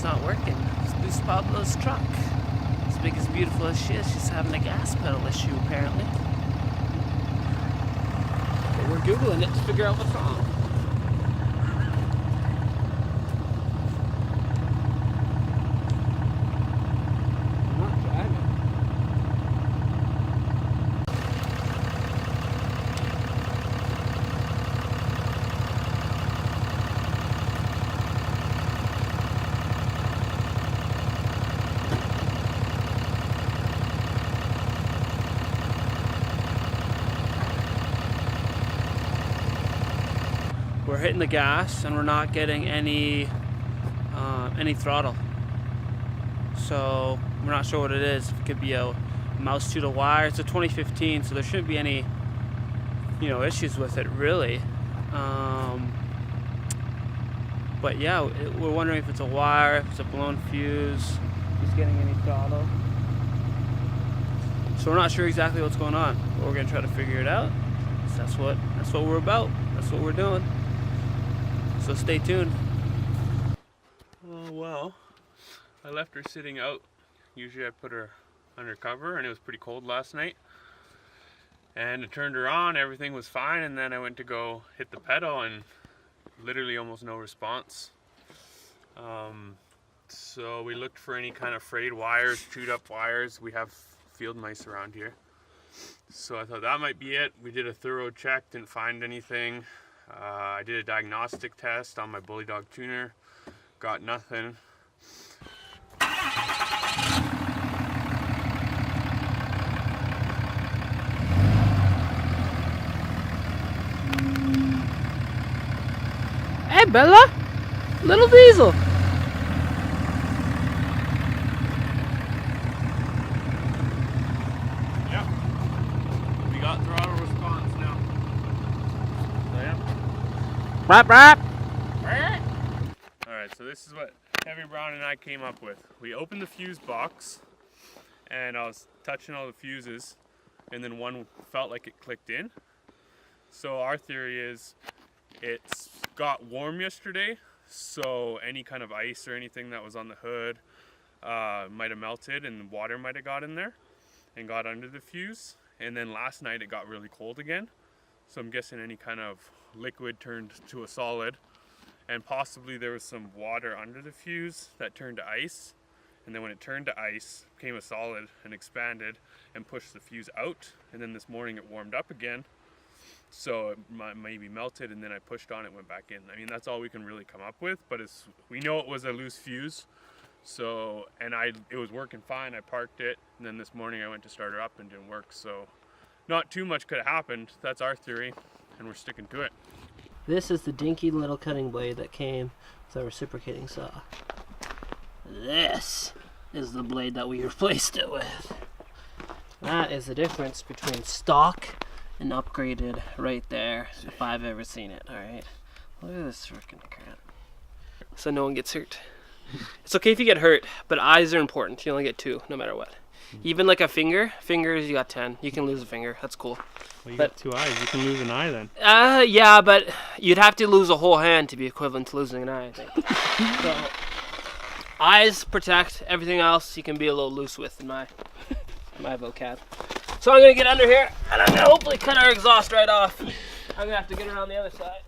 it's not working. It's Luis Pablo's truck. As big as beautiful as she is, she's having a gas pedal issue apparently. But we're Googling it to figure out what's wrong. We're hitting the gas and we're not getting any throttle. So we're not sure what it is. It could be a mouse to the wire. It's a 2015, so there shouldn't be any, issues with it really. But yeah, we're wondering if it's a wire, if it's a blown fuse, if it's getting any throttle. So we're not sure exactly what's going on, but we're gonna try to figure it out. So that's what we're about. That's what we're doing. So stay tuned. Oh well, I left her sitting out. Usually I put her under cover, and it was pretty cold last night. And I turned her on, everything was fine, and then I went to go hit the pedal and literally almost no response. So we looked for any kind of frayed wires, chewed up wires. We have field mice around here. So I thought that might be it. We did a thorough check, didn't find anything. I did a diagnostic test on my Bully Dog tuner, got nothing. Hey Bella, little Diesel. Yep, we got throttle response now. So yeah. Rap, rap. Alright, so this is what Heavy Brown and I came up with. We opened the fuse box and I was touching all the fuses and then one felt like it clicked in. So our theory is it's got warm yesterday, so any kind of ice or anything that was on the hood might have melted and water might have got in there and got under the fuse. And then last night it got really cold again. So I'm guessing any kind of liquid turned to a solid, and possibly there was some water under the fuse that turned to ice, and then when it turned to ice, it became a solid and expanded and pushed the fuse out, and then this morning it warmed up again, so it maybe melted, and then I pushed on it, went back in. I mean, that's all we can really come up with, but we know it was a loose fuse, so, and it was working fine. I parked it, and then this morning I went to start her up and didn't work, so not too much could have happened. That's our theory, and we're sticking to it. This is the dinky little cutting blade that came with our reciprocating saw. This is the blade that we replaced it with. That is the difference between stock and upgraded right there, if I've ever seen it, alright? Look at this freaking crap. So no one gets hurt. It's okay if you get hurt, but eyes are important. You only get 2, no matter what. Even like a fingers you got 10. You can lose a finger, that's cool. Well, you got 2 eyes, you can lose an eye then. Yeah, but you'd have to lose a whole hand to be equivalent to losing an eye, I think. So, eyes protect, everything else you can be a little loose with in my vocab. So I'm gonna get under here, and I'm gonna hopefully cut our exhaust right off. I'm gonna have to get around the other side.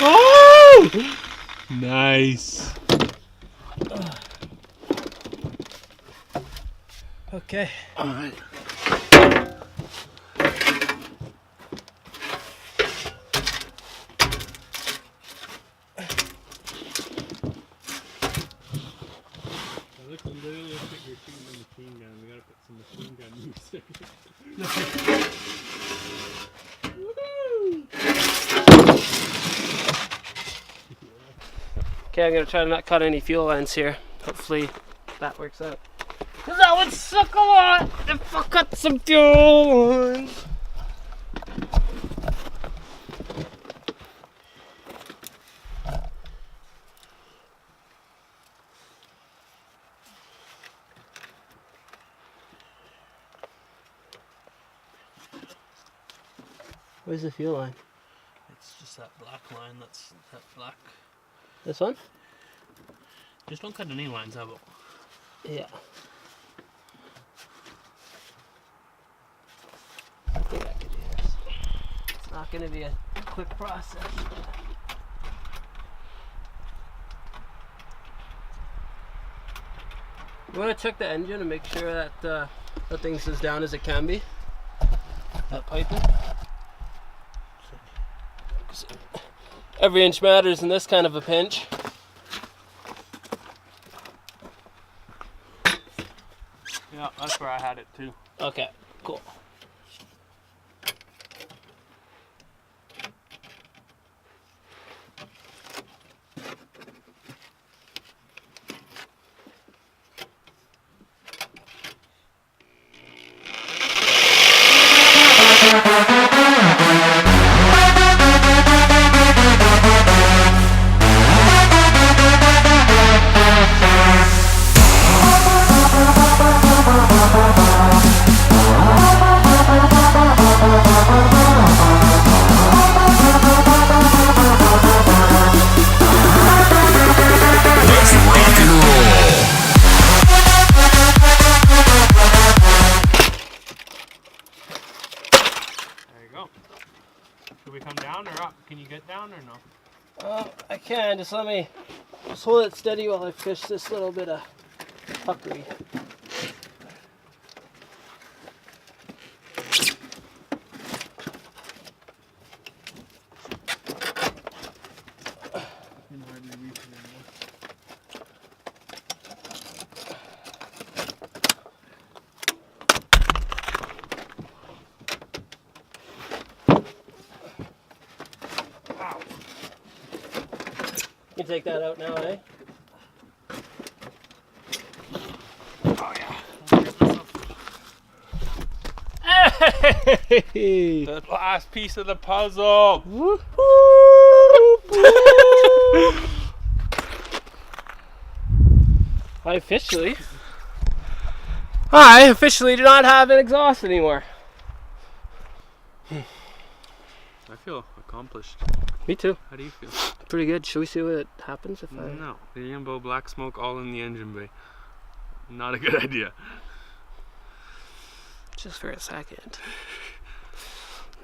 Oh! Nice. Okay. All right. Okay, I'm gonna try to not cut any fuel lines here. Hopefully that works out. Cause that would suck a lot if I cut some fuel lines. Where's the fuel line? It's just that black line. That's that black. This one? Just don't cut any lines out. Yeah. I think I can do this. It's not going to be a quick process. You want to check the engine and make sure that that thing's as down as it can be? That piping? Every inch matters in this kind of a pinch. Yeah, that's where I had it too. Okay, cool. Should we come down or up? Can you get down or no? I can. Just let me just hold it steady while I fish this little bit of puckery. You can take that out now, eh? Oh yeah. Hey! The last piece of the puzzle. I officially do not have an exhaust anymore. I feel accomplished. Me too. How do you feel? Pretty good. Should we see what happens if I... No. The Yambo black smoke all in the engine bay. Not a good idea. Just for a second.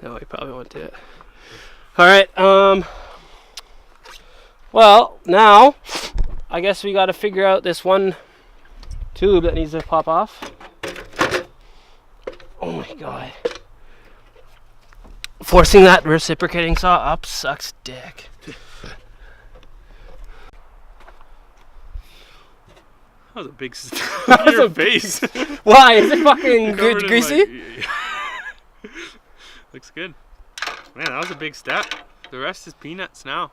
No, we probably won't do it. Alright, well, now, I guess we gotta figure out this one tube that needs to pop off. Oh my god. Forcing that reciprocating saw up sucks dick. That was a big on your face. Why? Is it fucking greasy? Looks good. Man, that was a big step. The rest is peanuts now.